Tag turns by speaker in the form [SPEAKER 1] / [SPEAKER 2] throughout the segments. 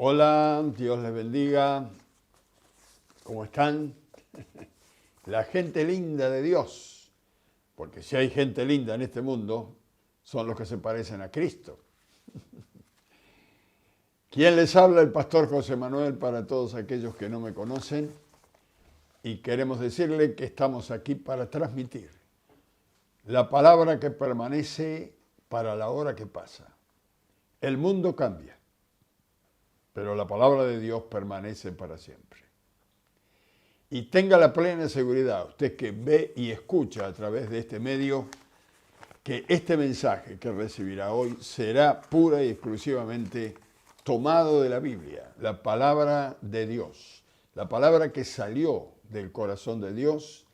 [SPEAKER 1] Hola, Dios les bendiga. ¿Cómo están? La gente linda de Dios, porque si hay gente linda en este mundo, son los que se parecen a Cristo. ¿Quién les habla? El pastor José Manuel, para todos aquellos que no me conocen, y queremos decirle que estamos aquí para transmitir la palabra que permanece para la hora que pasa. El mundo cambia, pero la palabra de Dios permanece para siempre. Y tenga la plena seguridad, usted que ve y escucha a través de este medio, que este mensaje que recibirá hoy será pura y exclusivamente tomado de la Biblia, la palabra de Dios, la palabra que salió del corazón de Dios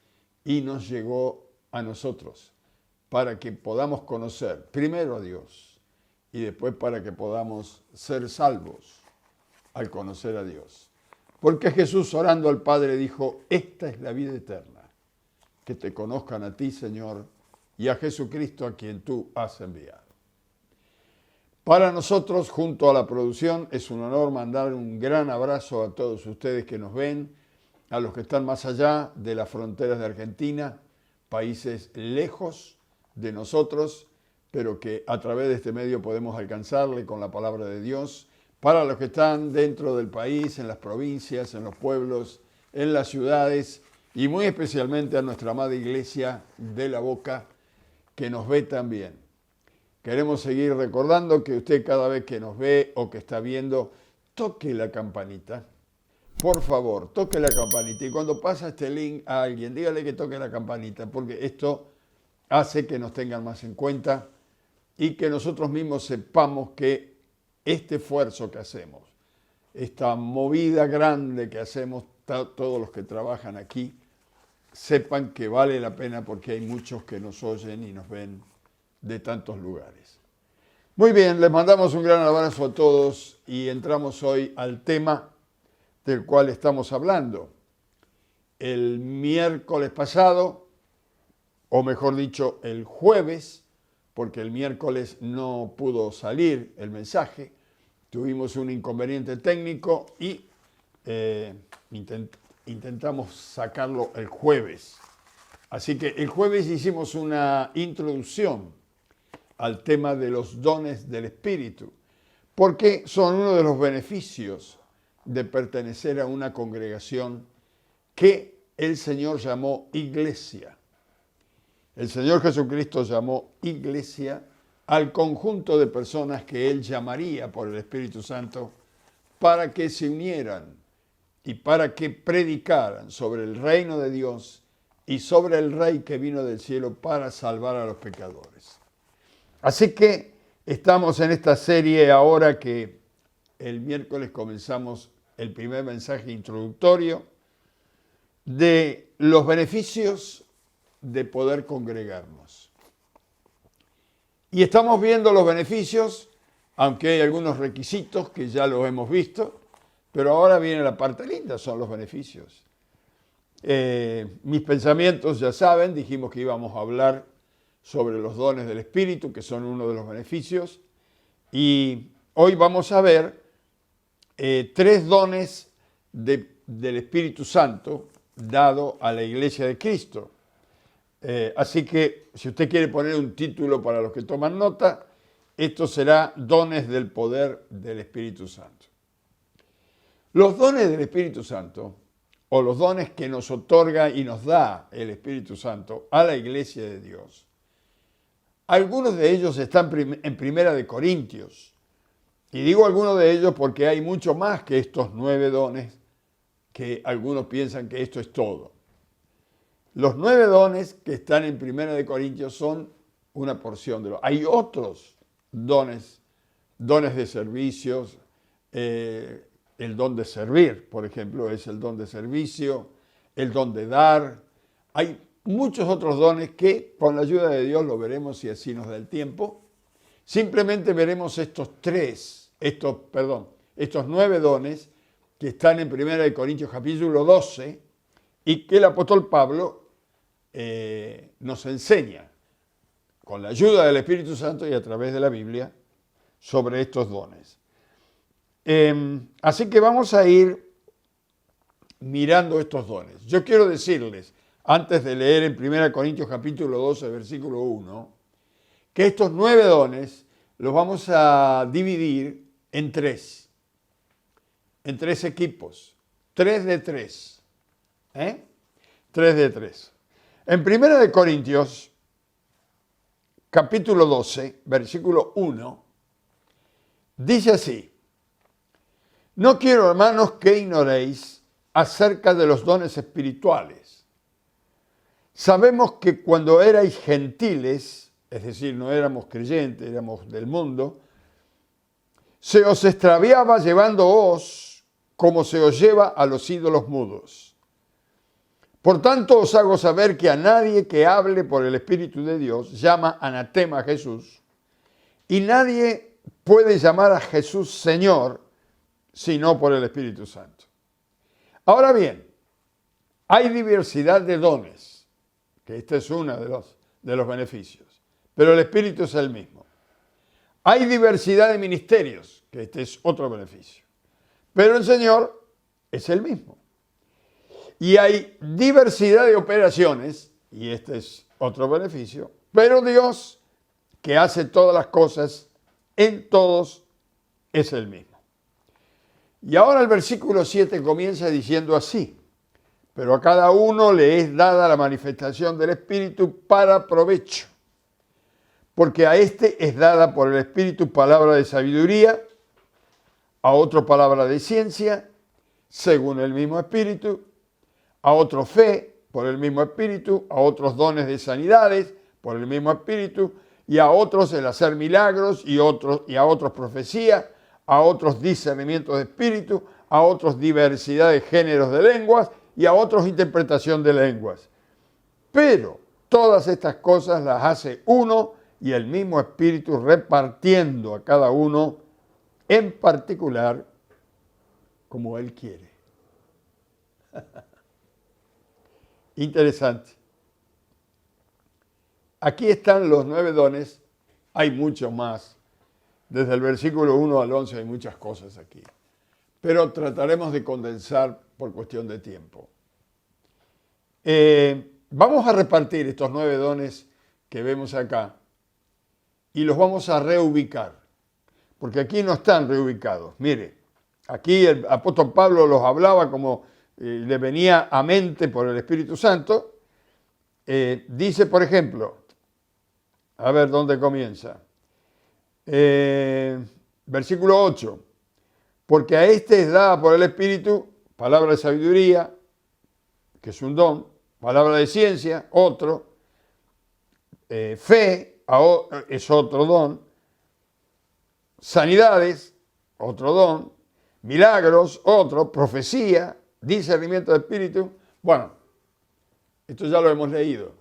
[SPEAKER 1] y nos llegó a nosotros, para que podamos conocer primero a Dios y después para que podamos ser salvos al conocer a Dios. Porque Jesús, orando al Padre, dijo: esta es la vida eterna, que te conozcan a ti, Señor, y a Jesucristo, a quien tú has enviado. Para nosotros, junto a la producción, es un honor mandar un gran abrazo a todos ustedes que nos ven, a los que están más allá de las fronteras de Argentina, países lejos de nosotros, pero que a través de este medio podemos alcanzarle con la palabra de Dios. Para los que están dentro del país, en las provincias, en los pueblos, en las ciudades, y muy especialmente a nuestra amada iglesia de La Boca, que nos ve también. Queremos seguir recordando que usted, cada vez que nos ve o que está viendo, toque la campanita. Por favor, toque la campanita. Y cuando pasa este link a alguien, dígale que toque la campanita, porque esto hace que nos tengan más en cuenta y que nosotros mismos sepamos que este esfuerzo que hacemos, esta movida grande que hacemos todos los que trabajan aquí, sepan que vale la pena, porque hay muchos que nos oyen y nos ven de tantos lugares. Muy bien, les mandamos un gran abrazo a todos y entramos hoy al tema del cual estamos hablando. El miércoles pasado, o mejor dicho, el jueves, porque el miércoles no pudo salir el mensaje, tuvimos un inconveniente técnico y intentamos sacarlo el jueves. Así que el jueves hicimos una introducción al tema de los dones del Espíritu, porque son uno de los beneficios de pertenecer a una congregación que el Señor llamó iglesia. El Señor Jesucristo llamó iglesia al conjunto de personas que Él llamaría por el Espíritu Santo para que se unieran y para que predicaran sobre el reino de Dios y sobre el Rey que vino del cielo para salvar a los pecadores. Así que estamos en esta serie ahora que el miércoles comenzamos el primer mensaje introductorio de los beneficios de poder congregarnos. Y estamos viendo los beneficios, aunque hay algunos requisitos que ya los hemos visto, pero ahora viene la parte linda, son los beneficios. Mis pensamientos, ya saben, dijimos que íbamos a hablar sobre los dones del Espíritu, que son uno de los beneficios, y hoy vamos a ver 3 dones del Espíritu Santo dado a la Iglesia de Cristo. Así que si usted quiere poner un título para los que toman nota, esto será dones del poder del Espíritu Santo. Los dones del Espíritu Santo, o los dones que nos otorga y nos da el Espíritu Santo a la iglesia de Dios, algunos de ellos están en Primera de Corintios. Y digo algunos de ellos porque hay mucho más que estos 9 dones, que algunos piensan que esto es todo. Los 9 dones que están en Primera de Corintios son una porción de los. Hay otros dones de servicios, el don de servir, por ejemplo, es el don de servicio, el don de dar. Hay muchos otros dones que con la ayuda de Dios lo veremos si así nos da el tiempo. Simplemente veremos estos 9 dones que están en Primera de Corintios capítulo 12 y que el apóstol Pablo nos enseña con la ayuda del Espíritu Santo y a través de la Biblia sobre estos dones. Así que vamos a ir mirando estos dones. Yo quiero decirles, antes de leer en 1 Corintios capítulo 12, versículo 1, que estos 9 dones los vamos a dividir en tres equipos, 3 de 3. 3 de 3. En 1 Corintios capítulo 12, versículo 1, dice así: no quiero, hermanos, que ignoréis acerca de los dones espirituales. Sabemos que cuando erais gentiles, es decir, no éramos creyentes, éramos del mundo, se os extraviaba llevándoos como se os lleva a los ídolos mudos. Por tanto, os hago saber que a nadie que hable por el Espíritu de Dios llama anatema a Jesús, y nadie puede llamar a Jesús Señor sino por el Espíritu Santo. Ahora bien, hay diversidad de dones, que este es uno de los beneficios, pero el Espíritu es el mismo. Hay diversidad de ministerios, que este es otro beneficio, pero el Señor es el mismo. Y hay diversidad de operaciones, y este es otro beneficio, pero Dios, que hace todas las cosas en todos, es el mismo. Y ahora el versículo 7 comienza diciendo así: pero a cada uno le es dada la manifestación del Espíritu para provecho, porque a este es dada por el Espíritu palabra de sabiduría, a otro palabra de ciencia, según el mismo Espíritu, a otro fe, por el mismo Espíritu, a otros dones de sanidades, por el mismo Espíritu, y a otros el hacer milagros, y a otros profecía, a otros discernimiento de espíritu, a otros diversidad de géneros de lenguas, y a otros interpretación de lenguas. Pero todas estas cosas las hace uno y el mismo Espíritu, repartiendo a cada uno en particular como Él quiere. Interesante. Aquí están los 9 dones, hay muchos más. Desde el versículo 1 al 11 hay muchas cosas aquí, pero trataremos de condensar por cuestión de tiempo. Vamos a repartir estos 9 dones que vemos acá y los vamos a reubicar, porque aquí no están reubicados. Mire, aquí el apóstol Pablo los hablaba como le venía a mente por el Espíritu Santo. Dice, por ejemplo, a ver dónde comienza. Versículo 8, porque a este es dada por el Espíritu palabra de sabiduría, que es un don, palabra de ciencia, otro, fe, es otro don, sanidades, otro don, milagros, otro, profecía, discernimiento de espíritu. Bueno, esto ya lo hemos leído.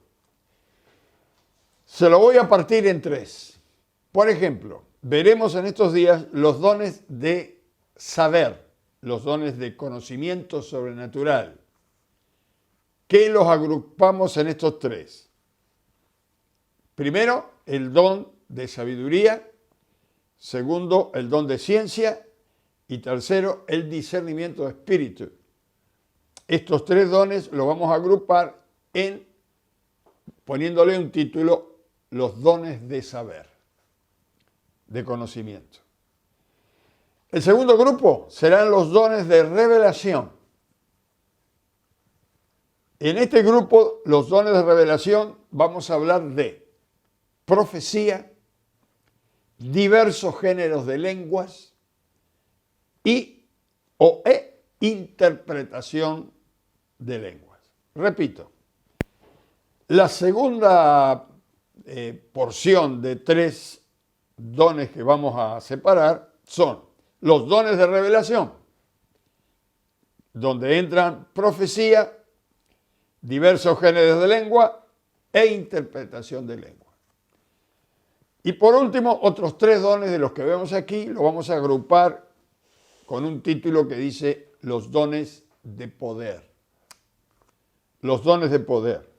[SPEAKER 1] Se lo voy a partir en 3. Por ejemplo, veremos en estos días los dones de saber, los dones de conocimiento sobrenatural, que los agrupamos en estos 3. Primero, el don de sabiduría. Segundo, el don de ciencia. Y tercero, el discernimiento de espíritu. Estos 3 dones los vamos a agrupar poniéndole un título: los dones de saber, de conocimiento. El segundo grupo serán los dones de revelación. En este grupo, los dones de revelación, vamos a hablar de profecía, diversos géneros de lenguas e interpretación de lenguas. Repito, la segunda porción de 3 dones que vamos a separar son los dones de revelación, donde entran profecía, diversos géneros de lengua e interpretación de lengua. Y por último, otros 3 dones de los que vemos aquí los vamos a agrupar con un título que dice los dones de poder. Los dones de poder.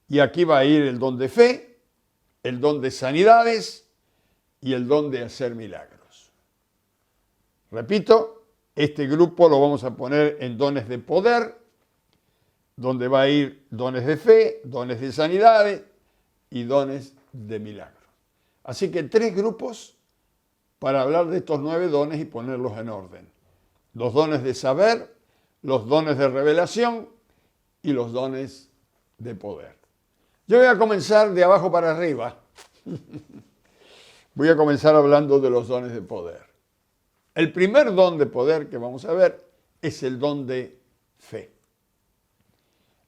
[SPEAKER 1] Y aquí va a ir el don de fe, el don de sanidades y el don de hacer milagros. Repito, este grupo lo vamos a poner en dones de poder, donde va a ir dones de fe, dones de sanidades y dones de milagros. Así que 3 grupos para hablar de estos 9 dones y ponerlos en orden. Los dones de saber, los dones de revelación y los dones de poder. Yo voy a comenzar de abajo para arriba. Voy a comenzar hablando de los dones de poder. El primer don de poder que vamos a ver es el don de fe.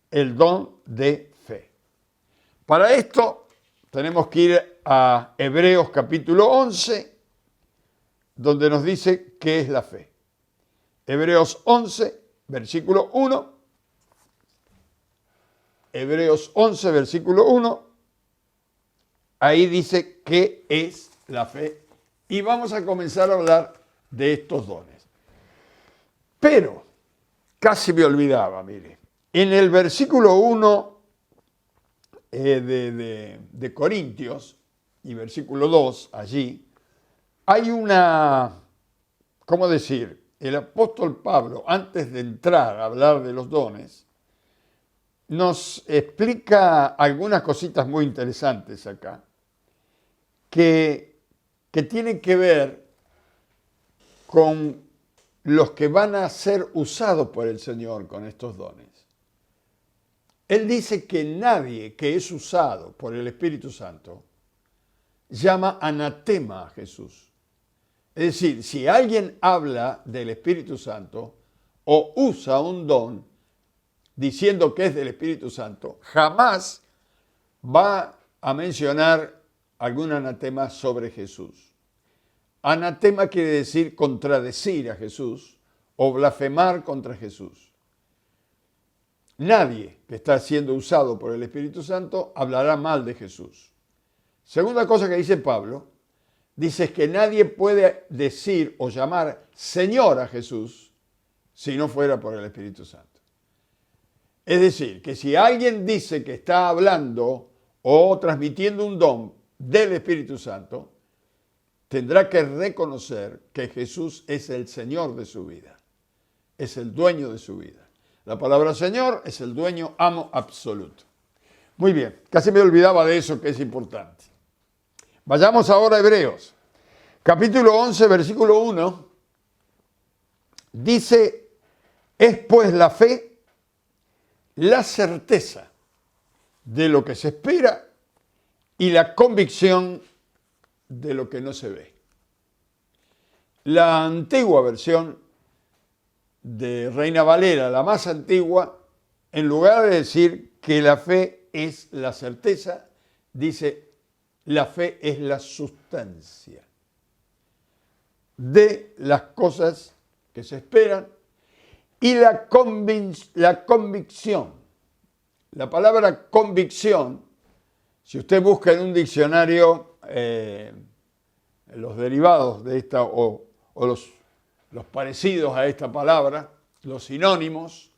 [SPEAKER 1] El don de fe. Para esto tenemos que ir a Hebreos capítulo 11, donde nos dice qué es la fe. Hebreos 11, versículo 1. Hebreos 11, versículo 1. Ahí dice qué es la fe. Y vamos a comenzar a hablar de estos dones. Pero, casi me olvidaba, mire. En el versículo 1 de Corintios y versículo 2, allí, hay una, ¿cómo decir? El apóstol Pablo, antes de entrar a hablar de los dones, nos explica algunas cositas muy interesantes acá, que tienen que ver con los que van a ser usados por el Señor con estos dones. Él dice que nadie que es usado por el Espíritu Santo llama anatema a Jesús. Es decir, si alguien habla del Espíritu Santo o usa un don diciendo que es del Espíritu Santo, jamás va a mencionar algún anatema sobre Jesús. Anatema quiere decir contradecir a Jesús o blasfemar contra Jesús. Nadie que está siendo usado por el Espíritu Santo hablará mal de Jesús. Segunda cosa que dice Pablo, dice que nadie puede decir o llamar Señor a Jesús si no fuera por el Espíritu Santo. Es decir, que si alguien dice que está hablando o transmitiendo un don del Espíritu Santo, tendrá que reconocer que Jesús es el Señor de su vida, es el dueño de su vida. La palabra Señor es el dueño, amo absoluto. Muy bien, casi me olvidaba de eso que es importante. Vayamos ahora a Hebreos. Capítulo 11, versículo 1, dice, es pues la fe, la certeza de lo que se espera y la convicción de lo que no se ve. La antigua versión de Reina Valera, la más antigua, en lugar de decir que la fe es la certeza, dice la fe es la sustancia de las cosas que se esperan y la convicción. La palabra convicción, si usted busca en un diccionario los derivados de esta o los parecidos a esta palabra, los sinónimos,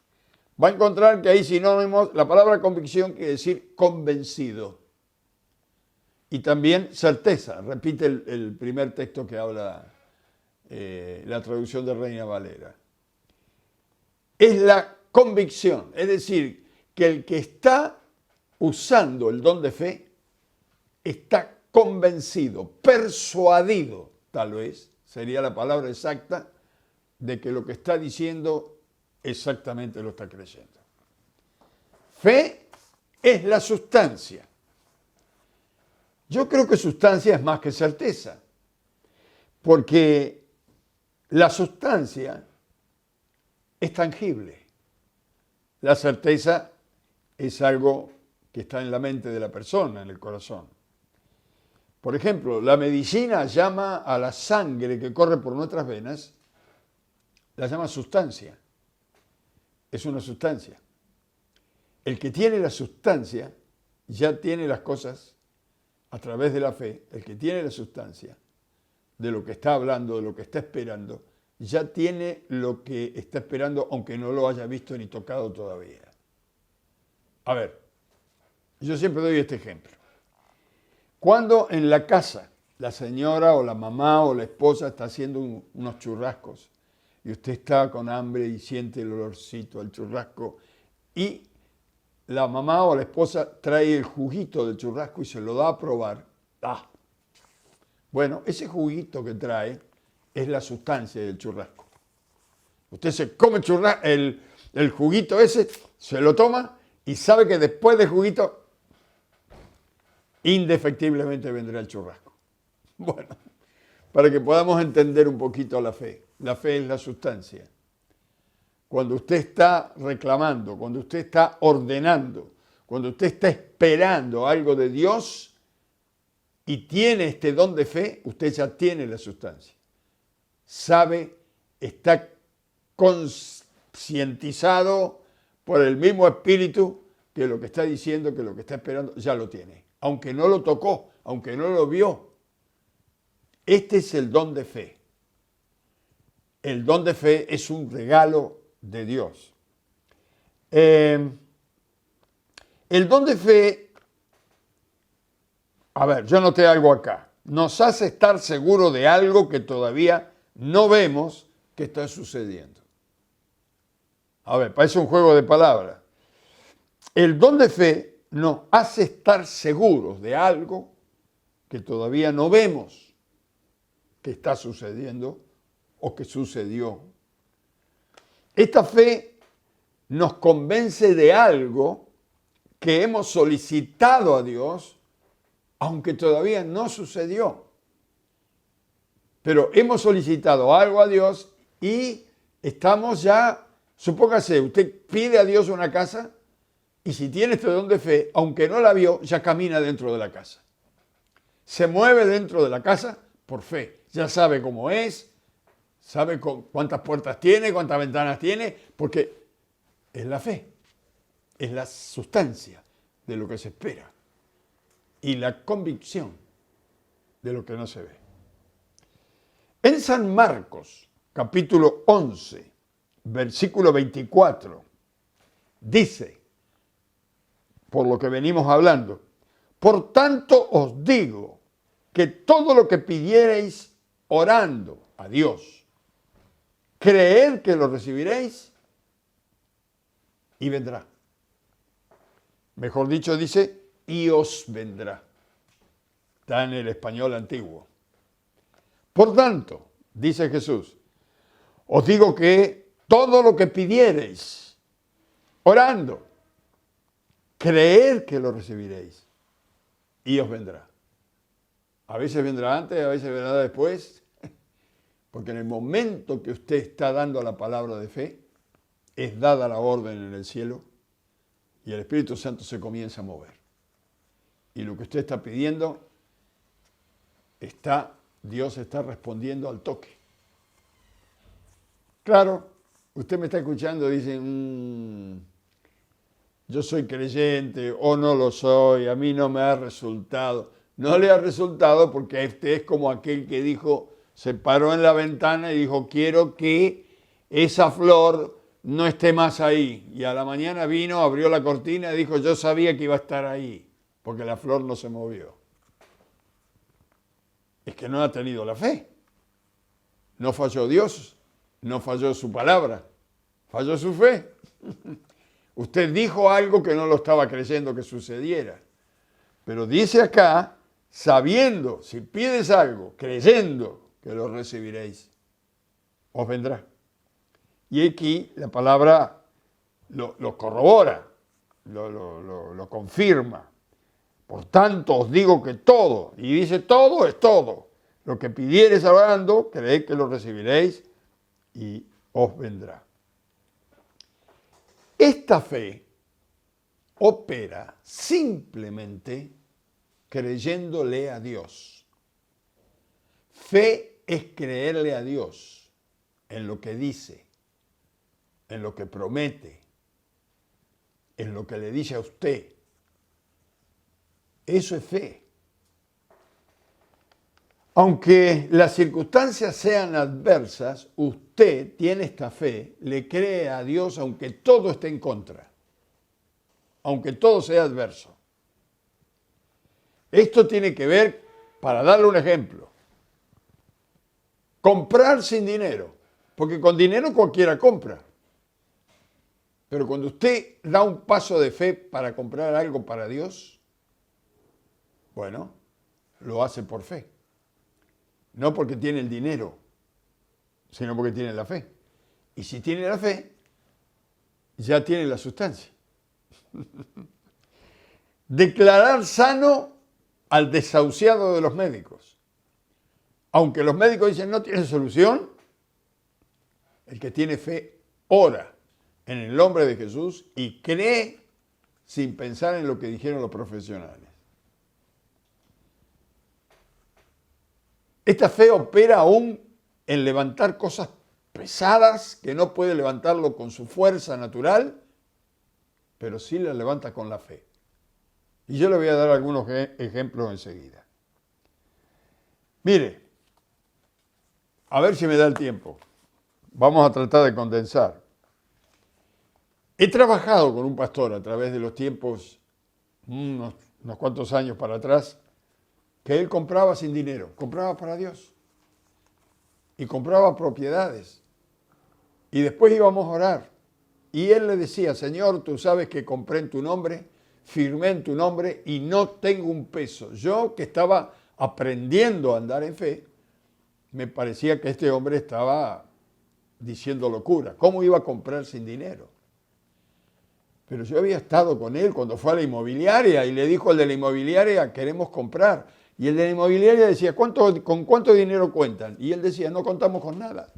[SPEAKER 1] va a encontrar que hay sinónimos. La palabra convicción quiere decir convencido. Y también certeza, repite el primer texto que habla la traducción de Reina Valera. Es la convicción, es decir, que el que está usando el don de fe está convencido, persuadido, tal vez, sería la palabra exacta, de que lo que está diciendo exactamente lo está creyendo. Fe es la sustancia. Yo creo que sustancia es más que certeza, porque la sustancia es tangible. La certeza es algo que está en la mente de la persona, en el corazón. Por ejemplo, la medicina llama a la sangre que corre por nuestras venas, la llama sustancia. Es una sustancia. El que tiene la sustancia ya tiene las cosas a través de la fe. El que tiene la sustancia de lo que está hablando, de lo que está esperando, ya tiene lo que está esperando, aunque no lo haya visto ni tocado todavía. A ver, yo siempre doy este ejemplo. Cuando en la casa La señora o la mamá o la esposa está haciendo unos churrascos y usted está con hambre y siente el olorcito al churrasco y la mamá o la esposa trae el juguito del churrasco y se lo da a probar. ¡Ah! Bueno, ese juguito que trae es la sustancia del churrasco. Usted se come el juguito ese, se lo toma y sabe que después del juguito indefectiblemente vendrá el churrasco. Bueno, para que podamos entender un poquito la fe. La fe es la sustancia. Cuando usted está reclamando, cuando usted está ordenando, cuando usted está esperando algo de Dios y tiene este don de fe, usted ya tiene la sustancia. Sabe, está concientizado por el mismo Espíritu que lo que está diciendo, que lo que está esperando, ya lo tiene. Aunque no lo tocó, aunque no lo vio. Este es el don de fe. El don de fe es un regalo de Dios. El don de fe, a ver, yo noté algo acá. Nos hace estar seguros de algo que todavía no vemos que está sucediendo. A ver, parece un juego de palabras. El don de fe nos hace estar seguros de algo que todavía no vemos que está sucediendo o que sucedió. Esta fe nos convence de algo que hemos solicitado a Dios, aunque todavía no sucedió. Pero hemos solicitado algo a Dios y estamos ya, supóngase, usted pide a Dios una casa y si tiene este don de fe, aunque no la vio, ya camina dentro de la casa. Se mueve dentro de la casa por fe. Ya sabe cómo es, sabe cuántas puertas tiene, cuántas ventanas tiene, porque es la fe, es la sustancia de lo que se espera y la convicción de lo que no se ve. En San Marcos, capítulo 11, versículo 24, dice, por lo que venimos hablando, por tanto os digo que todo lo que pidiereis orando a Dios, creed que lo recibiréis y vendrá. Mejor dicho, dice, y os vendrá. Está en el español antiguo. Por tanto, dice Jesús, os digo que todo lo que pidiereis orando, creed que lo recibiréis y os vendrá. A veces vendrá antes, a veces vendrá después, porque en el momento que usted está dando la palabra de fe, es dada la orden en el cielo y el Espíritu Santo se comienza a mover. Y lo que usted está pidiendo, Dios está respondiendo al toque. Claro, usted me está escuchando y dice, yo soy creyente o no lo soy, a mí no me ha resultado. No le ha resultado porque este es como aquel que dijo, se paró en la ventana y dijo, quiero que esa flor no esté más ahí. Y a la mañana vino, abrió la cortina y dijo, yo sabía que iba a estar ahí, porque la flor no se movió. Es que no ha tenido la fe. No falló Dios, no falló su palabra, falló su fe. Usted dijo algo que no lo estaba creyendo que sucediera. Pero dice acá, sabiendo, si pides algo, creyendo que lo recibiréis, os vendrá. Y aquí la palabra lo corrobora, lo confirma. Por tanto os digo que todo, y dice todo es todo, lo que pidiereis orando, creed que lo recibiréis y os vendrá. Esta fe opera simplemente creyéndole a Dios. Fe es creerle a Dios en lo que dice, en lo que promete, en lo que le dice a usted. Eso es fe. Aunque las circunstancias sean adversas, usted tiene esta fe, le cree a Dios aunque todo esté en contra, aunque todo sea adverso. Esto tiene que ver Para darle un ejemplo. Comprar sin dinero, porque con dinero cualquiera compra. Pero cuando usted da un paso de fe para comprar algo para Dios, bueno, lo hace por fe. No porque tiene el dinero, sino porque tiene la fe. Y si tiene la fe, ya tiene la sustancia. Declarar sano al desahuciado de los médicos. Aunque los médicos dicen no tiene solución, el que tiene fe ora en el nombre de Jesús y cree sin pensar en lo que dijeron los profesionales. Esta fe opera aún en levantar cosas pesadas que no puede levantarlo con su fuerza natural, pero sí la levanta con la fe. Y yo le voy a dar algunos ejemplos enseguida. Mire, a ver si me da el tiempo. Vamos a tratar de condensar. He trabajado con un pastor a través de los tiempos, unos cuantos años para atrás, que él compraba sin dinero, compraba para Dios. Y compraba propiedades. Y después íbamos a orar. Y él le decía, Señor, tú sabes que compré en tu nombre, firmé en tu nombre y no tengo un peso. Yo que estaba aprendiendo a andar en fe, me parecía que este hombre estaba diciendo locura. ¿Cómo iba a comprar sin dinero? Pero yo había estado con él cuando fue a la inmobiliaria y le dijo al de la inmobiliaria, queremos comprar. Y el de la inmobiliaria decía, ¿con cuánto dinero cuentan? Y él decía, no contamos con nada.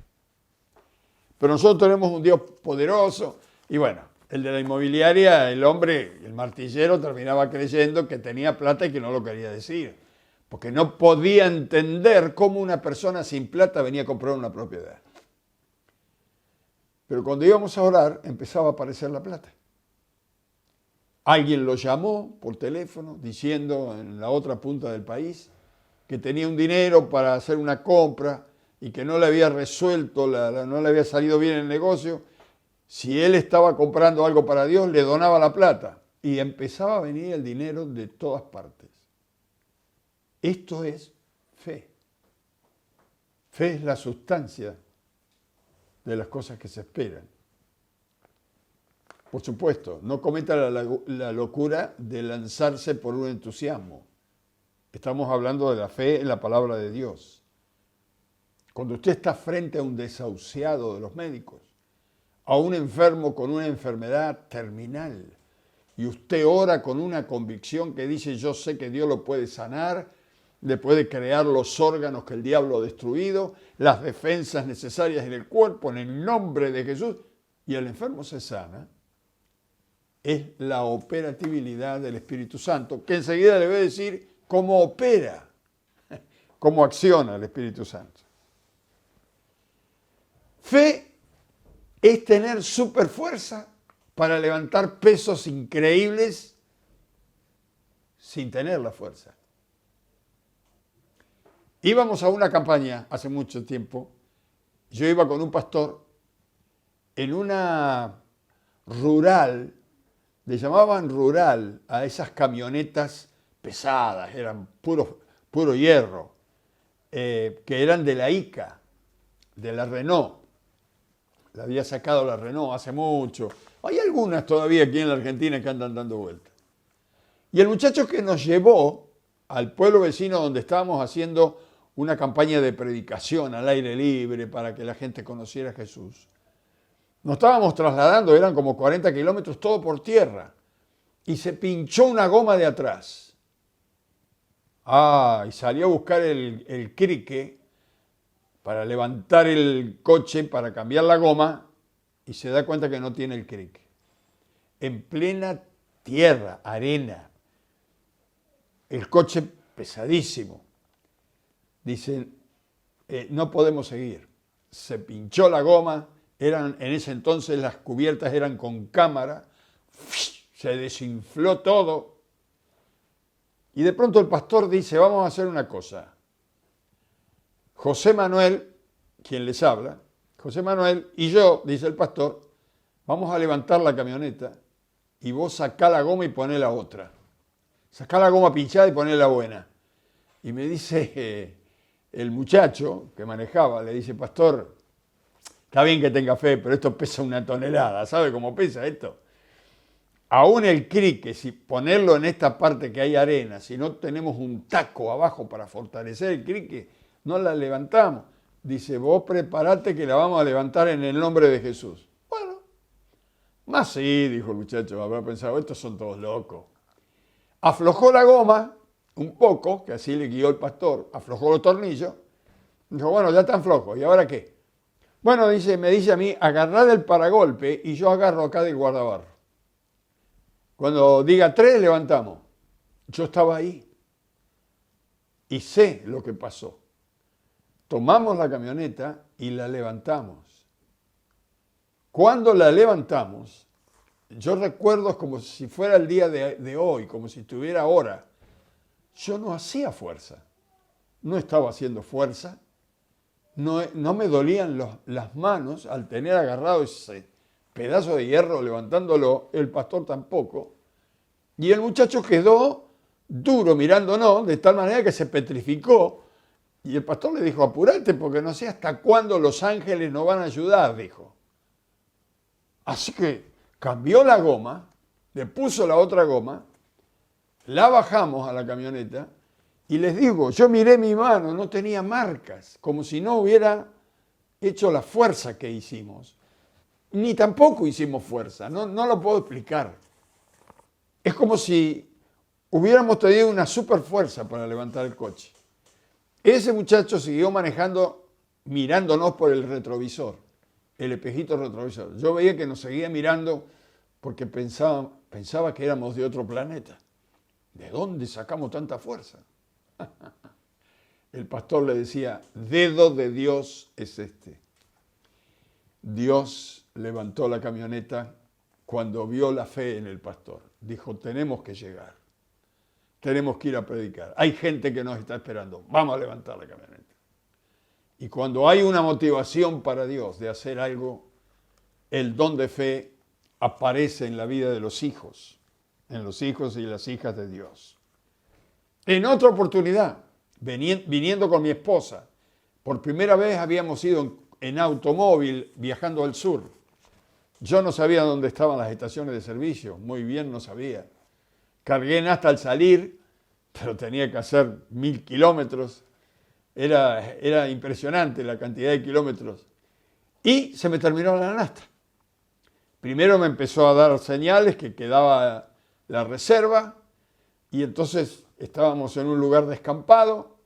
[SPEAKER 1] Pero nosotros tenemos un Dios poderoso. Y bueno, el de la inmobiliaria, el hombre, el martillero, terminaba creyendo que tenía plata y que no lo quería decir. Porque no podía entender cómo una persona sin plata venía a comprar una propiedad. Pero cuando íbamos a orar, empezaba a aparecer la plata. Alguien lo llamó por teléfono diciendo en la otra punta del país que tenía un dinero para hacer una compra y que no le había resuelto, no le había salido bien el negocio. Si él estaba comprando algo para Dios, le donaba la plata y empezaba a venir el dinero de todas partes. Esto es fe. Fe es la sustancia de las cosas que se esperan. Por supuesto, no cometa la locura de lanzarse por un entusiasmo. Estamos hablando de la fe en la palabra de Dios. Cuando usted está frente a un desahuciado de los médicos, a un enfermo con una enfermedad terminal, y usted ora con una convicción que dice, yo sé que Dios lo puede sanar, le puede crear los órganos que el diablo ha destruido, las defensas necesarias en el cuerpo, en el nombre de Jesús, y el enfermo se sana, es la operatividad del Espíritu Santo, que enseguida le voy a decir cómo opera, cómo acciona el Espíritu Santo. Fe es tener superfuerza para levantar pesos increíbles sin tener la fuerza. Íbamos a una campaña hace mucho tiempo, yo iba con un pastor en una rural, le llamaban rural a esas camionetas pesadas, eran puro hierro, que eran de la ICA, de la Renault. La había sacado la Renault hace mucho. Hay algunas todavía aquí en la Argentina que andan dando vueltas. Y el muchacho que nos llevó al pueblo vecino donde estábamos haciendo una campaña de predicación al aire libre para que la gente conociera a Jesús, nos estábamos trasladando, eran como 40 kilómetros, todo por tierra. Y se pinchó una goma de atrás. Y salió a buscar el crique para levantar el coche, para cambiar la goma, y se da cuenta que no tiene el crique. En plena tierra, arena. El coche pesadísimo. Dicen, no podemos seguir. Se pinchó la goma. En ese entonces las cubiertas eran con cámara, se desinfló todo y de pronto el pastor dice, vamos a hacer una cosa. José Manuel, quien les habla, José Manuel y yo, dice el pastor, vamos a levantar la camioneta y vos sacá la goma y poné la otra. Sacá la goma pinchada y poné la buena. Y me dice el muchacho que manejaba, le dice, pastor, está bien que tenga fe, pero esto pesa 1 tonelada. ¿Sabe cómo pesa esto? Aún el crique, si ponerlo en esta parte que hay arena, si no tenemos un taco abajo para fortalecer el crique, no la levantamos. Dice, vos preparate que la vamos a levantar en el nombre de Jesús. Bueno, más sí, dijo el muchacho, habrá pensado, estos son todos locos. Aflojó la goma un poco, que así le guió el pastor, aflojó los tornillos. Dijo, bueno, ya están flojos, ¿y ahora qué? Bueno, me dice a mí, agarrad el paragolpe y yo agarro acá del guardabarro. Cuando diga 3, levantamos. Yo estaba ahí y sé lo que pasó. Tomamos la camioneta y la levantamos. Cuando la levantamos, yo recuerdo como si fuera el día de hoy, como si estuviera ahora. Yo no hacía fuerza, no estaba haciendo fuerza, no me dolían las manos al tener agarrado ese pedazo de hierro levantándolo, el pastor tampoco. Y el muchacho quedó duro mirándonos, de tal manera que se petrificó. Y el pastor le dijo, apurate porque no sé hasta cuándo los ángeles nos van a ayudar, dijo. Así que cambió la goma, le puso la otra goma, la bajamos a la camioneta y les digo, yo miré mi mano, no tenía marcas, como si no hubiera hecho la fuerza que hicimos. Ni tampoco hicimos fuerza, no lo puedo explicar. Es como si hubiéramos tenido una super fuerza para levantar el coche. Ese muchacho siguió manejando mirándonos por el retrovisor, el espejito retrovisor. Yo veía que nos seguía mirando porque pensaba que éramos de otro planeta. ¿De dónde sacamos tanta fuerza? El pastor le decía, dedo de Dios es este. Dios levantó la camioneta cuando vio la fe en el pastor. Dijo, tenemos que llegar. Tenemos que ir a predicar. Hay gente que nos está esperando. Vamos a levantar la camioneta. Y cuando hay una motivación para Dios de hacer algo, el don de fe aparece en la vida de los hijos, en los hijos y las hijas de Dios. En otra oportunidad, viniendo con mi esposa, por primera vez habíamos ido en automóvil viajando al sur. Yo no sabía dónde estaban las estaciones de servicio, muy bien no sabía. Cargué nafta al salir, pero tenía que hacer 1000 kilómetros. Era impresionante la cantidad de kilómetros. Y se me terminó la nafta. Primero me empezó a dar señales que quedaba la reserva y entonces estábamos en un lugar descampado.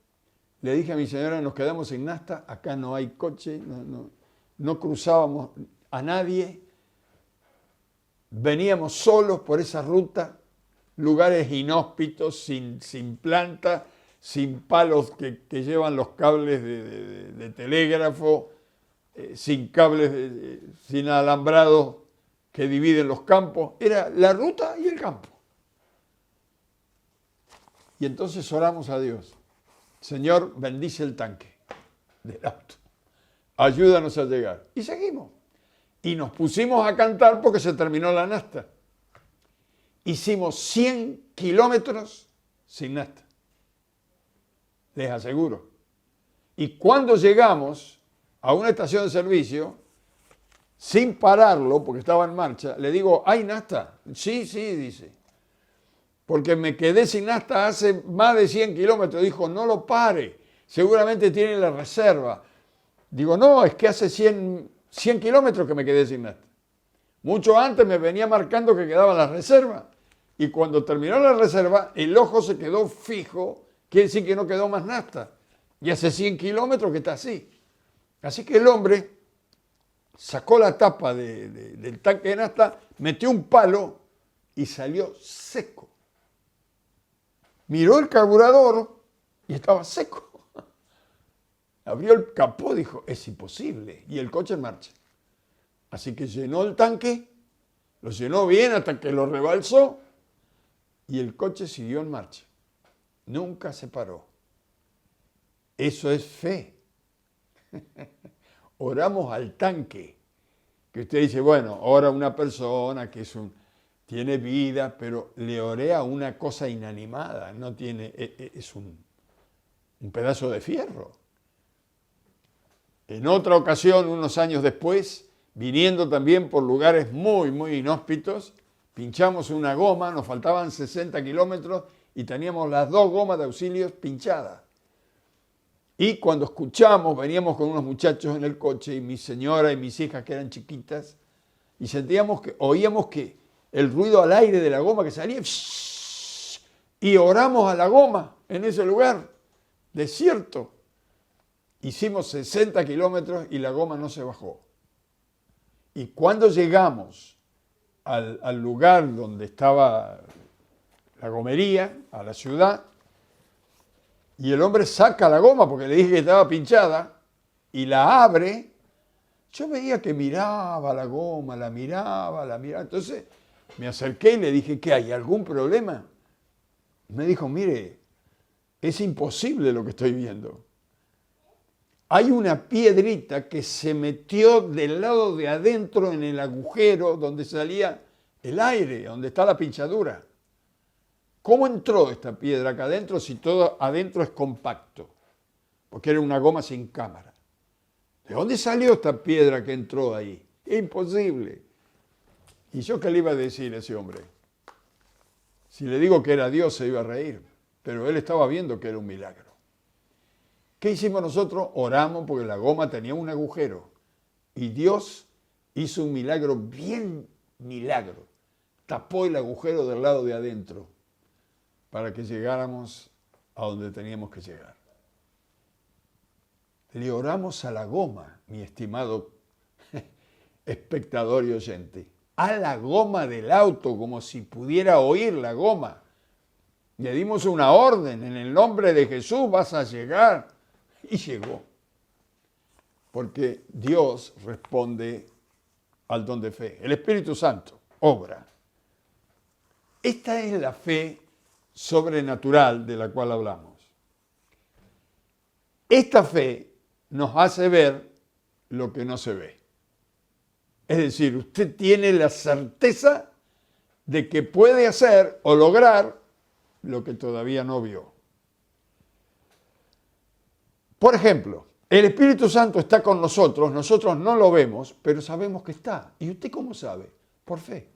[SPEAKER 1] Le dije a mi señora, nos quedamos sin nafta, acá no hay coche, no cruzábamos a nadie. Veníamos solos por esa ruta, lugares inhóspitos, sin planta, sin palos que llevan los cables de telégrafo, sin cables, sin alambrados que dividen los campos. Era la ruta y el campo. Y entonces oramos a Dios. Señor, bendice el tanque del auto. Ayúdanos a llegar. Y seguimos. Y nos pusimos a cantar porque se terminó la nafta. Hicimos 100 kilómetros sin nafta. Les aseguro. Y cuando llegamos a una estación de servicio, sin pararlo, porque estaba en marcha, le digo, ¿hay nafta? Sí, dice. Porque me quedé sin nafta hace más de 100 kilómetros. Dijo, no lo pare, seguramente tiene la reserva. Digo, no, es que hace 100 kilómetros que me quedé sin nafta. Mucho antes me venía marcando que quedaba la reserva. Y cuando terminó la reserva, el ojo se quedó fijo, quiere decir que no quedó más nafta. Y hace 100 kilómetros que está así. Así que el hombre sacó la tapa del tanque de nafta, metió un palo y salió seco. Miró el carburador y estaba seco. Abrió el capó y dijo, es imposible. Y el coche en marcha. Así que llenó el tanque, lo llenó bien hasta que lo rebalsó y el coche siguió en marcha. Nunca se paró. Eso es fe. Oramos al tanque. Que usted dice, bueno, ora una persona que tiene vida, pero le oré a una cosa inanimada, no tiene, es un un pedazo de fierro. En otra ocasión, unos años después, viniendo también por lugares muy, muy inhóspitos, pinchamos una goma, nos faltaban 60 kilómetros y teníamos las 2 gomas de auxilios pinchadas. Y cuando escuchamos, veníamos con unos muchachos en el coche y mi señora y mis hijas que eran chiquitas, y oíamos que el ruido al aire de la goma que salía, y oramos a la goma en ese lugar, desierto. Hicimos 60 kilómetros y la goma no se bajó. Y cuando llegamos al lugar donde estaba la gomería, a la ciudad, y el hombre saca la goma porque le dije que estaba pinchada y la abre, yo veía que miraba la goma, la miraba. Entonces me acerqué y le dije, ¿qué hay? ¿Algún problema? Me dijo, mire, es imposible lo que estoy viendo. Hay una piedrita que se metió del lado de adentro en el agujero donde salía el aire, donde está la pinchadura. ¿Cómo entró esta piedra acá adentro si todo adentro es compacto? Porque era una goma sin cámara. ¿De dónde salió esta piedra que entró ahí? Es imposible. ¿Y yo qué le iba a decir a ese hombre? Si le digo que era Dios se iba a reír, pero él estaba viendo que era un milagro. ¿Qué hicimos nosotros? Oramos porque la goma tenía un agujero y Dios hizo un milagro, bien milagro. Tapó el agujero del lado de adentro para que llegáramos a donde teníamos que llegar. Le oramos a la goma, mi estimado espectador y oyente, a la goma del auto, como si pudiera oír la goma. Le dimos una orden, en el nombre de Jesús vas a llegar. Y llegó. Porque Dios responde al don de fe. El Espíritu Santo obra. Esta es la fe sobrenatural de la cual hablamos. Esta fe nos hace ver lo que no se ve. Es decir, usted tiene la certeza de que puede hacer o lograr lo que todavía no vio. Por ejemplo, el Espíritu Santo está con nosotros no lo vemos, pero sabemos que está. ¿Y usted cómo sabe? Por fe.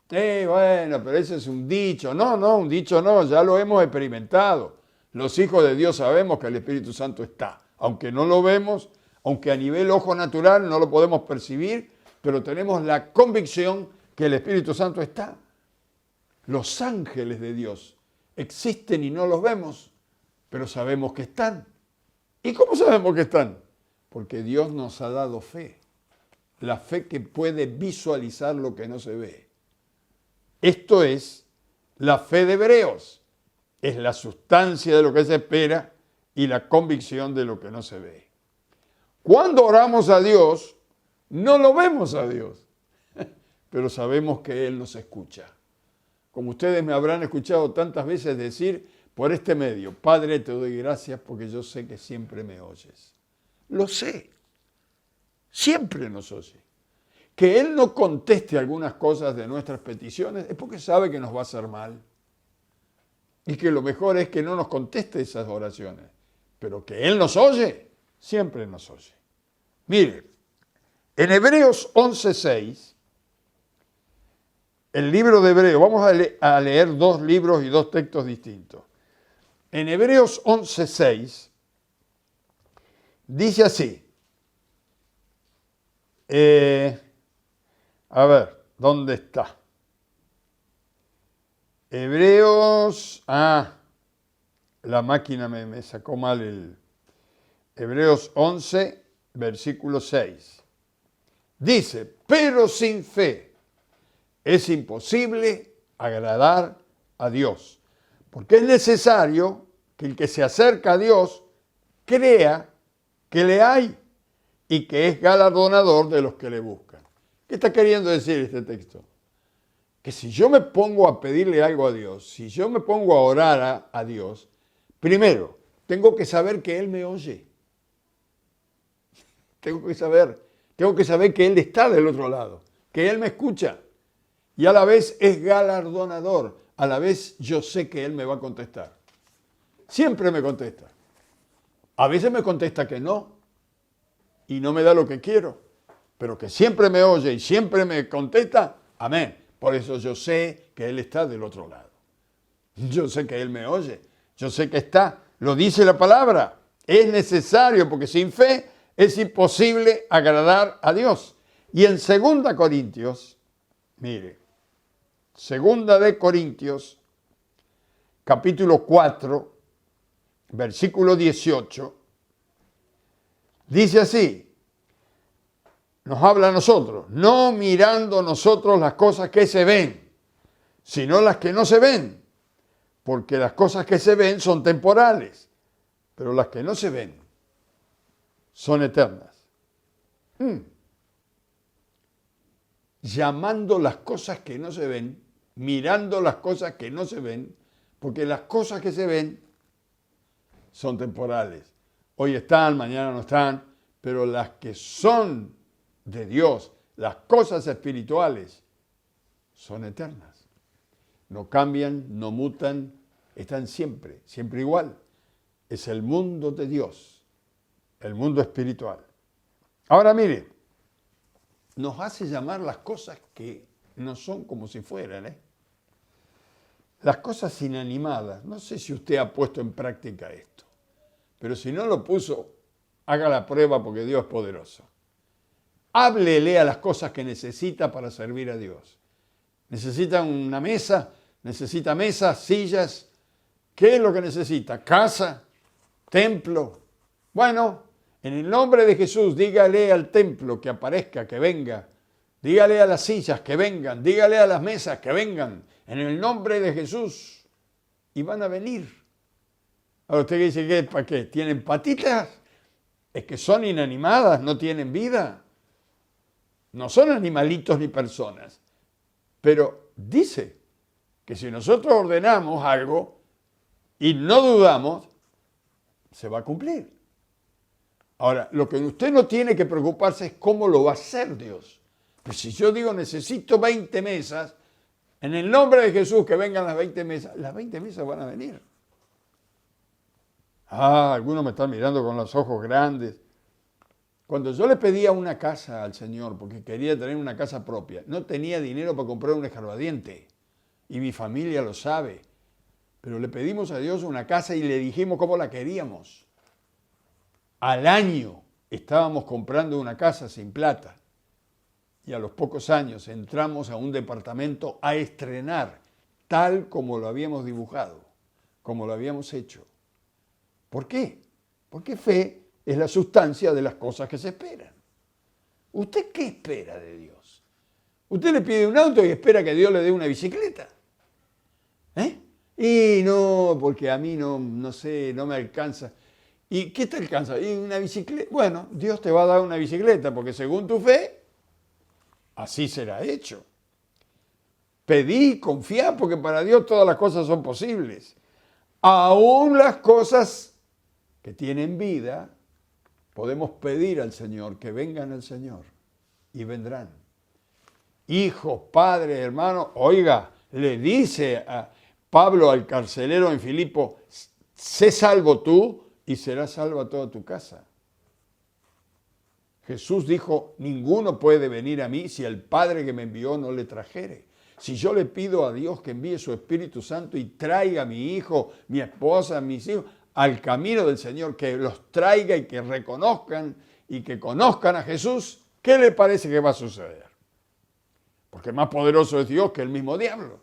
[SPEAKER 1] Bueno, pero ese es un dicho. No, un dicho no, ya lo hemos experimentado. Los hijos de Dios sabemos que el Espíritu Santo está. Aunque no lo vemos, aunque a nivel ojo natural no lo podemos percibir, pero tenemos la convicción que el Espíritu Santo está. Los ángeles de Dios existen y no los vemos, pero sabemos que están. ¿Y cómo sabemos que están? Porque Dios nos ha dado fe. La fe que puede visualizar lo que no se ve. Esto es la fe de Hebreos. Es la sustancia de lo que se espera y la convicción de lo que no se ve. Cuando oramos a Dios, no lo vemos a Dios, pero sabemos que Él nos escucha. Como ustedes me habrán escuchado tantas veces decir, por este medio, Padre, te doy gracias porque yo sé que siempre me oyes. Lo sé. Siempre nos oye. Que Él no conteste algunas cosas de nuestras peticiones es porque sabe que nos va a hacer mal. Y que lo mejor es que no nos conteste esas oraciones. Pero que Él nos oye, siempre nos oye. Mire, en Hebreos 11:6, el libro de Hebreos, vamos a leer 2 libros y 2 textos distintos. En Hebreos 11:6 dice así, a ver, ¿dónde está? Hebreos, la máquina me sacó mal el Hebreos 11, versículo 6. Dice, pero sin fe es imposible agradar a Dios. Porque es necesario que el que se acerca a Dios crea que le hay y que es galardonador de los que le buscan. ¿Qué está queriendo decir este texto? Que si yo me pongo a pedirle algo a Dios, si yo me pongo a orar a Dios, primero, tengo que saber que Él me oye. Tengo que saber que Él está del otro lado, que Él me escucha. Y a la vez es galardonador. A la vez yo sé que Él me va a contestar. Siempre me contesta. A veces me contesta que no y no me da lo que quiero, pero que siempre me oye y siempre me contesta, amén. Por eso yo sé que Él está del otro lado. Yo sé que Él me oye, yo sé que está, lo dice la palabra. Es necesario porque sin fe es imposible agradar a Dios. Y en 2 Corintios, mire, 2 Corintios, capítulo 4, versículo 18, dice así, nos habla a nosotros, no mirando nosotros las cosas que se ven, sino las que no se ven, porque las cosas que se ven son temporales, pero las que no se ven son eternas. Llamando las cosas que no se ven, mirando las cosas que no se ven, porque las cosas que se ven son temporales. Hoy están, mañana no están, pero las que son de Dios, las cosas espirituales, son eternas. No cambian, no mutan, están siempre, siempre igual. Es el mundo de Dios, el mundo espiritual. Ahora mire, nos hace llamar las cosas que no son como si fueran, Las cosas inanimadas. No sé si usted ha puesto en práctica esto, pero si no lo puso, haga la prueba porque Dios es poderoso. Háblele a las cosas que necesita para servir a Dios. ¿Necesita una mesa? ¿Necesita mesas, sillas? ¿Qué es lo que necesita? ¿Casa? ¿Templo? Bueno, en el nombre de Jesús, dígale al templo que aparezca, que venga. Dígale a las sillas que vengan. Dígale a las mesas que vengan. En el nombre de Jesús. Y van a venir. Ahora usted dice, ¿qué? ¿Para qué? ¿Tienen patitas? Es que son inanimadas, no tienen vida. No son animalitos ni personas. Pero dice que si nosotros ordenamos algo y no dudamos, se va a cumplir. Ahora, lo que usted no tiene que preocuparse es cómo lo va a hacer Dios. Pues si yo digo necesito 20 mesas, en el nombre de Jesús que vengan las 20 mesas van a venir. Algunos me están mirando con los ojos grandes. Cuando yo le pedía una casa al Señor, porque quería tener una casa propia, no tenía dinero para comprar un escarbadiente. Y mi familia lo sabe. Pero le pedimos a Dios una casa y le dijimos cómo la queríamos. Al año estábamos comprando una casa sin plata. Y a los pocos años entramos a un departamento a estrenar, tal como lo habíamos dibujado, como lo habíamos hecho. ¿Por qué? Porque fe es la sustancia de las cosas que se esperan. ¿Usted qué espera de Dios? Usted le pide un auto y espera que Dios le dé una bicicleta. Y no, porque a mí no sé, no me alcanza. ¿Y qué te alcanza? ¿Y una bicicleta? Bueno, Dios te va a dar una bicicleta porque según tu fe, así será hecho. Pedí y confiá porque para Dios todas las cosas son posibles. Aún las cosas que tienen vida, podemos pedir al Señor que vengan al Señor y vendrán. Hijos, padres, hermanos, oiga, le dice a Pablo al carcelero en Filipo, sé salvo tú y será salva toda tu casa. Jesús dijo, ninguno puede venir a mí si el Padre que me envió no le trajere. Si yo le pido a Dios que envíe su Espíritu Santo y traiga a mi hijo, mi esposa, mis hijos, al camino del Señor, que los traiga y que reconozcan y que conozcan a Jesús, ¿qué le parece que va a suceder? Porque más poderoso es Dios que el mismo diablo.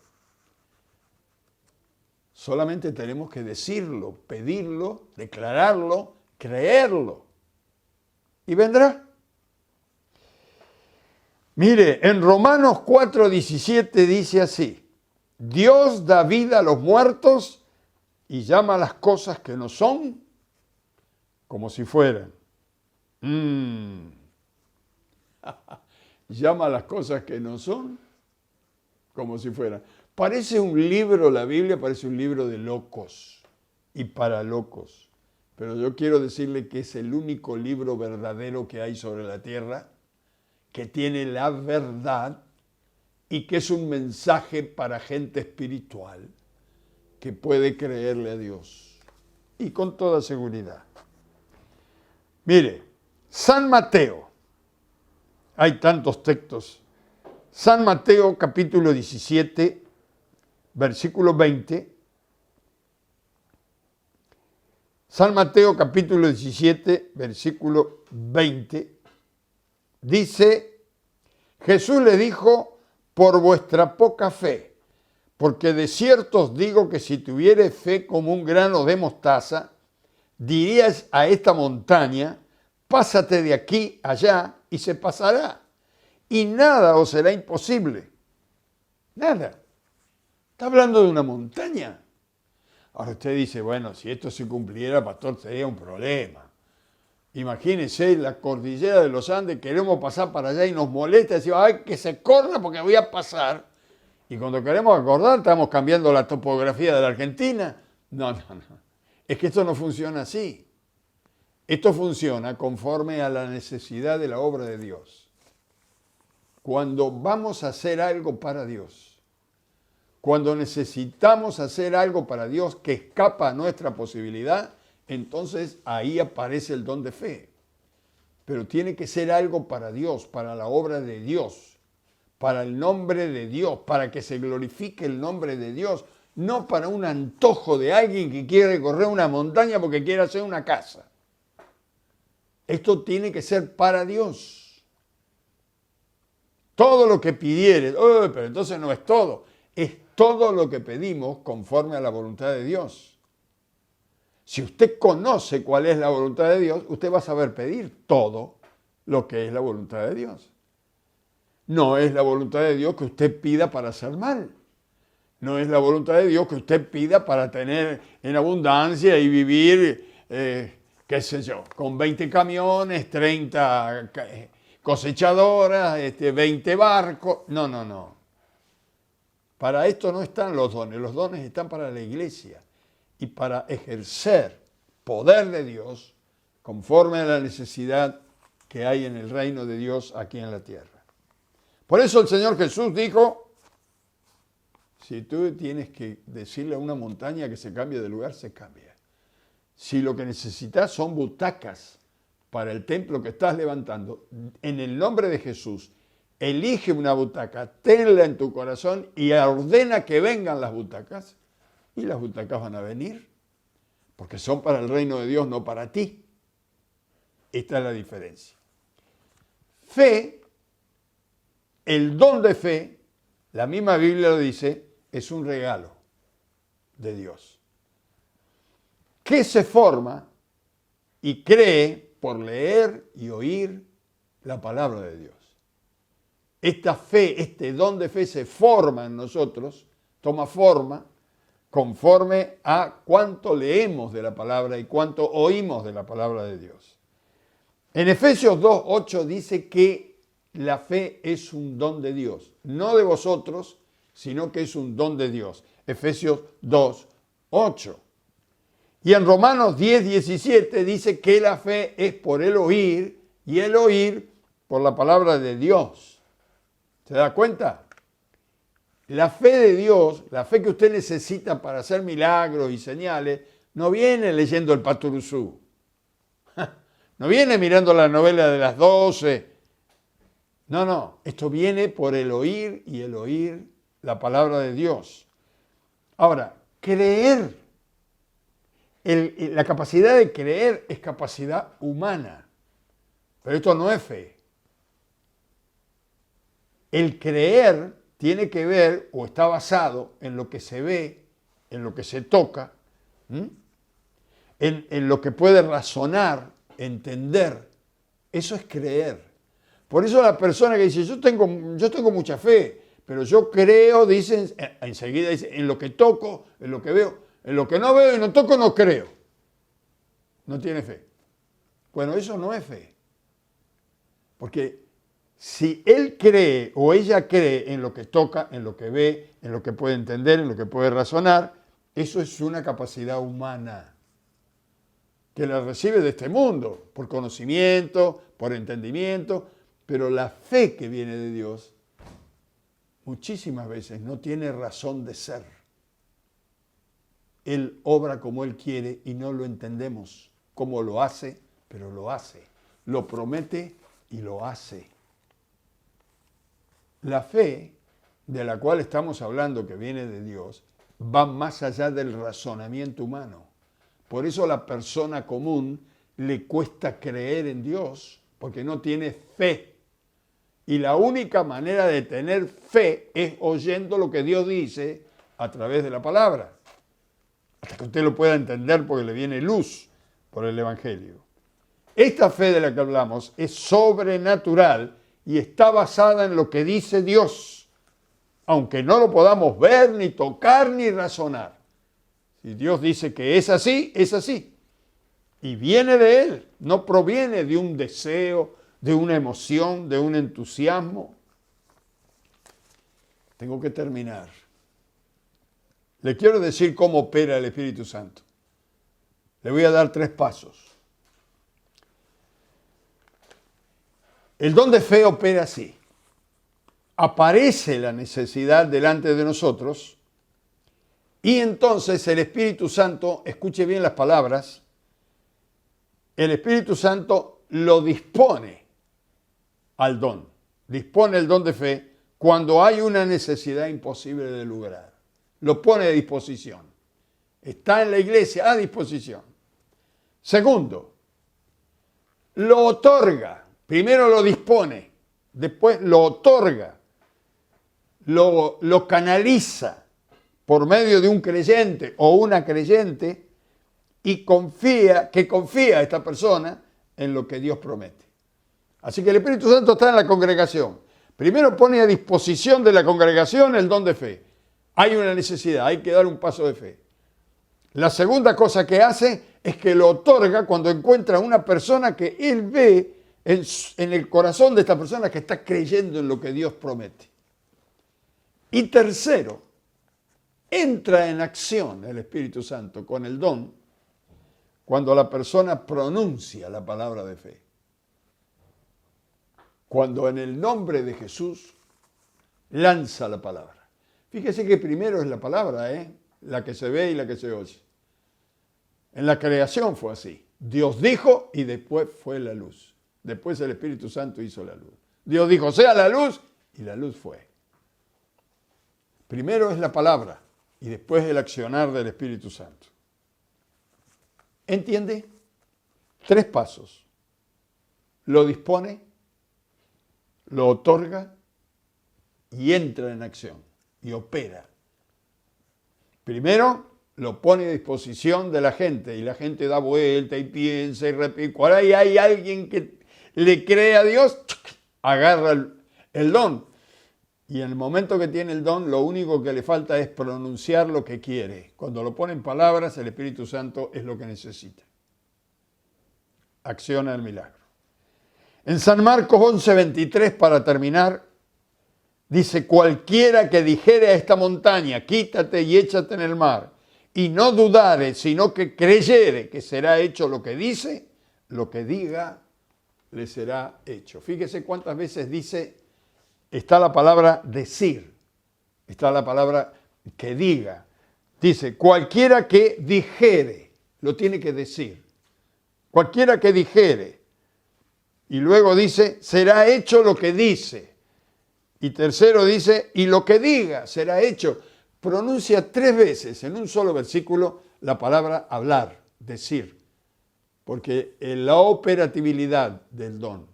[SPEAKER 1] Solamente tenemos que decirlo, pedirlo, declararlo, creerlo. Y vendrá. Mire, en Romanos 4:17 dice así, Dios da vida a los muertos y llama a las cosas que no son como si fueran. Llama a las cosas que no son como si fueran. Parece un libro, la Biblia parece un libro de locos y para locos. Pero yo quiero decirle que es el único libro verdadero que hay sobre la tierra, que tiene la verdad y que es un mensaje para gente espiritual que puede creerle a Dios. y con toda seguridad. Mire, San Mateo, hay tantos textos. San Mateo capítulo 17, versículo 20. San Mateo capítulo 17, versículo 20. Dice, Jesús le dijo, por vuestra poca fe, porque de cierto os digo que si tuviereis fe como un grano de mostaza, diríais a esta montaña, pásate de aquí allá y se pasará, y nada os será imposible. Nada. Está hablando de una montaña. Ahora usted dice, bueno, si esto se cumpliera, pastor, sería un problema. Imagínense la cordillera de los Andes, queremos pasar para allá y nos molesta, decimos, ay, que se corra porque voy a pasar. Y cuando queremos acordar, estamos cambiando la topografía de la Argentina. No. Es que esto no funciona así. Esto funciona conforme a la necesidad de la obra de Dios. Cuando vamos a hacer algo para Dios, cuando necesitamos hacer algo para Dios que escapa a nuestra posibilidad, entonces ahí aparece el don de fe. Pero tiene que ser algo para Dios, para la obra de Dios, para el nombre de Dios, para que se glorifique el nombre de Dios, no para un antojo de alguien que quiere correr una montaña porque quiere hacer una casa. Esto tiene que ser para Dios. Todo lo que pidieres, pero entonces no es todo, es todo lo que pedimos conforme a la voluntad de Dios. Si usted conoce cuál es la voluntad de Dios, usted va a saber pedir todo lo que es la voluntad de Dios. No es la voluntad de Dios que usted pida para hacer mal. No es la voluntad de Dios que usted pida para tener en abundancia y vivir, qué sé yo, con 20 camiones, 30 cosechadoras, 20 barcos. No. Para esto no están los dones están para la iglesia y para ejercer poder de Dios conforme a la necesidad que hay en el reino de Dios aquí en la tierra. Por eso el Señor Jesús dijo, si tú tienes que decirle a una montaña que se cambie de lugar, se cambia. Si lo que necesitas son butacas para el templo que estás levantando, en el nombre de Jesús, elige una butaca, tenla en tu corazón y ordena que vengan las butacas. Y las butacas van a venir, porque son para el reino de Dios, no para ti. Esta es la diferencia. Fe, el don de fe, la misma Biblia lo dice, es un regalo de Dios, que se forma y cree por leer y oír la palabra de Dios. Esta fe, este don de fe se forma en nosotros, toma forma conforme a cuánto leemos de la palabra y cuánto oímos de la palabra de Dios. En Efesios 2:8 dice que la fe es un don de Dios, no de vosotros, sino que es un don de Dios. Efesios 2:8. Y en Romanos 10:17 dice que la fe es por el oír y el oír por la palabra de Dios. ¿Se da cuenta? La fe de Dios, la fe que usted necesita para hacer milagros y señales, no viene leyendo el Paturuzú. No viene mirando la novela de las 12. No. Esto viene por el oír y el oír la palabra de Dios. Ahora, creer. La capacidad de creer es capacidad humana. Pero esto no es fe. El creer tiene que ver o está basado en lo que se ve, en lo que se toca, en lo que puede razonar, entender. Eso es creer. Por eso la persona que dice, yo tengo mucha fe, pero yo creo, dicen, enseguida dicen, en lo que toco, en lo que veo, en lo que no veo y no toco, no creo. No tiene fe. Bueno, eso no es fe. Porque si él cree o ella cree en lo que toca, en lo que ve, en lo que puede entender, en lo que puede razonar, eso es una capacidad humana que la recibe de este mundo, por conocimiento, por entendimiento, pero la fe que viene de Dios muchísimas veces no tiene razón de ser. Él obra como Él quiere y no lo entendemos cómo lo hace, pero lo hace. Lo promete y lo hace. La fe de la cual estamos hablando, que viene de Dios, va más allá del razonamiento humano. Por eso a la persona común le cuesta creer en Dios, porque no tiene fe. Y la única manera de tener fe es oyendo lo que Dios dice a través de la palabra. Hasta que usted lo pueda entender porque le viene luz por el Evangelio. Esta fe de la que hablamos es sobrenatural y está basada en lo que dice Dios, aunque no lo podamos ver, ni tocar, ni razonar. Si Dios dice que es así, es así. Y viene de Él, no proviene de un deseo, de una emoción, de un entusiasmo. Tengo que terminar. Le quiero decir cómo opera el Espíritu Santo. Le voy a dar 3 pasos. El don de fe opera así. Aparece la necesidad delante de nosotros y entonces el Espíritu Santo, escuche bien las palabras, el Espíritu Santo lo dispone al don. Dispone el don de fe cuando hay una necesidad imposible de lograr. Lo pone a disposición. Está en la iglesia a disposición. Segundo, lo otorga. Primero lo dispone, después lo otorga, lo canaliza por medio de un creyente o una creyente y confía esta persona en lo que Dios promete. Así que el Espíritu Santo está en la congregación. Primero pone a disposición de la congregación el don de fe. Hay una necesidad, hay que dar un paso de fe. La segunda cosa que hace es que lo otorga cuando encuentra una persona que él ve en el corazón de esta persona que está creyendo en lo que Dios promete. Y tercero, entra en acción el Espíritu Santo con el don cuando la persona pronuncia la palabra de fe. Cuando en el nombre de Jesús lanza la palabra. Fíjese que primero es la palabra, la que se ve y la que se oye. En la creación fue así. Dios dijo y después fue la luz. Después el Espíritu Santo hizo la luz. Dios dijo, sea la luz, y la luz fue. Primero es la palabra y después el accionar del Espíritu Santo. ¿Entiende? 3 pasos. Lo dispone, lo otorga y entra en acción y opera. Primero lo pone a disposición de la gente y la gente da vuelta y piensa y repite. Cuando hay alguien que le cree a Dios, agarra el don. Y en el momento que tiene el don, lo único que le falta es pronunciar lo que quiere. Cuando lo pone en palabras, el Espíritu Santo es lo que necesita. Acciona el milagro. En San Marcos 11:23, para terminar, dice, cualquiera que dijere a esta montaña, quítate y échate en el mar, y no dudare, sino que creyere que será hecho lo que dice, lo que diga, le será hecho. Fíjese cuántas veces está la palabra decir, está la palabra que diga. Dice, cualquiera que dijere, lo tiene que decir. Cualquiera que dijere. Y luego dice, será hecho lo que dice. Y tercero dice, y lo que diga será hecho. Pronuncia 3 veces en un solo versículo la palabra hablar, decir. Porque la operatividad del don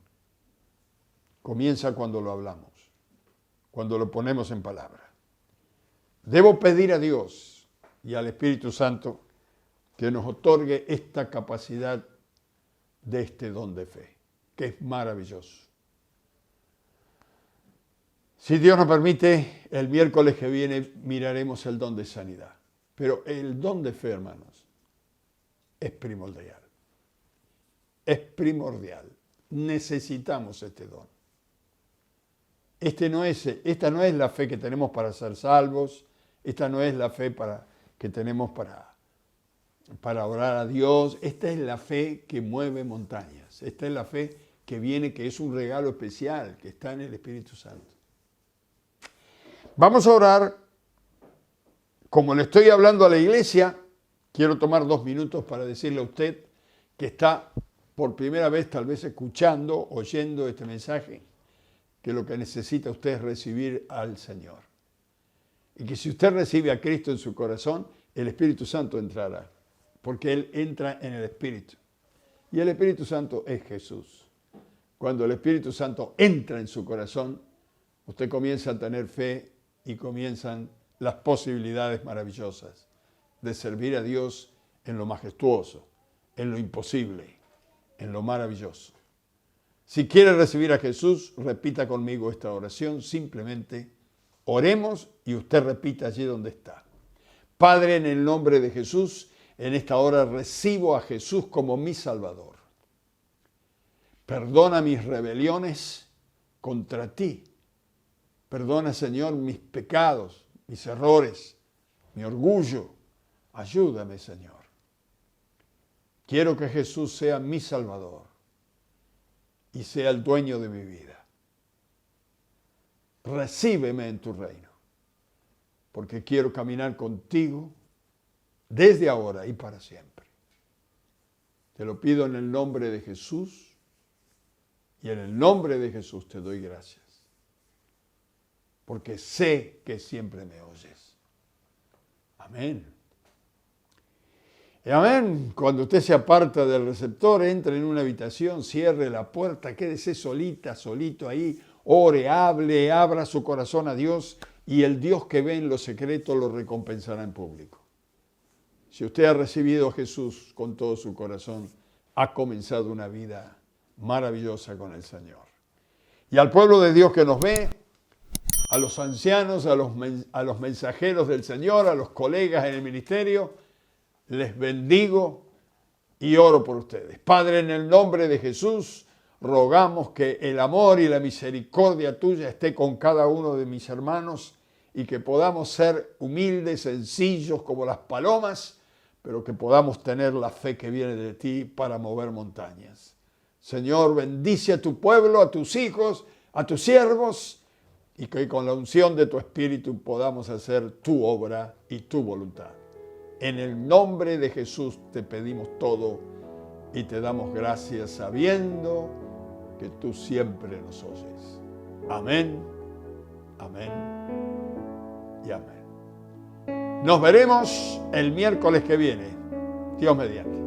[SPEAKER 1] comienza cuando lo hablamos, cuando lo ponemos en palabra. Debo pedir a Dios y al Espíritu Santo que nos otorgue esta capacidad de este don de fe, que es maravilloso. Si Dios nos permite, el miércoles que viene miraremos el don de sanidad. Pero el don de fe, hermanos, es primordial. Es primordial. Necesitamos este don. Esta no es la fe que tenemos para ser salvos. Esta no es la fe que tenemos para orar a Dios. Esta es la fe que mueve montañas. Esta es la fe que viene, que es un regalo especial, que está en el Espíritu Santo. Vamos a orar, como le estoy hablando a la iglesia, quiero tomar 2 minutos para decirle a usted que está por primera vez tal vez escuchando, oyendo este mensaje, que lo que necesita usted es recibir al Señor. Y que si usted recibe a Cristo en su corazón, el Espíritu Santo entrará, porque Él entra en el Espíritu. Y el Espíritu Santo es Jesús. Cuando el Espíritu Santo entra en su corazón, usted comienza a tener fe y comienzan las posibilidades maravillosas de servir a Dios en lo majestuoso, en lo imposible, en lo maravilloso. Si quiere recibir a Jesús, repita conmigo esta oración. Simplemente oremos y usted repita allí donde está. Padre, en el nombre de Jesús, en esta hora recibo a Jesús como mi Salvador. Perdona mis rebeliones contra ti. Perdona, Señor, mis pecados, mis errores, mi orgullo. Ayúdame, Señor. Quiero que Jesús sea mi Salvador y sea el dueño de mi vida. Recíbeme en tu reino, porque quiero caminar contigo desde ahora y para siempre. Te lo pido en el nombre de Jesús y en el nombre de Jesús te doy gracias, porque sé que siempre me oyes. Amén. Y amén. Cuando usted se aparta del receptor, entre en una habitación, cierre la puerta, quédese solita, solito ahí, ore, hable, abra su corazón a Dios y el Dios que ve en lo secreto lo recompensará en público. Si usted ha recibido a Jesús con todo su corazón, ha comenzado una vida maravillosa con el Señor. Y al pueblo de Dios que nos ve, a los ancianos, a los mensajeros del Señor, a los colegas en el ministerio, les bendigo y oro por ustedes. Padre, en el nombre de Jesús, rogamos que el amor y la misericordia tuya esté con cada uno de mis hermanos y que podamos ser humildes, sencillos como las palomas, pero que podamos tener la fe que viene de ti para mover montañas. Señor, bendice a tu pueblo, a tus hijos, a tus siervos, y que con la unción de tu Espíritu podamos hacer tu obra y tu voluntad. En el nombre de Jesús te pedimos todo y te damos gracias sabiendo que tú siempre nos oyes. Amén, amén y amén. Nos veremos el miércoles que viene, Dios mediante.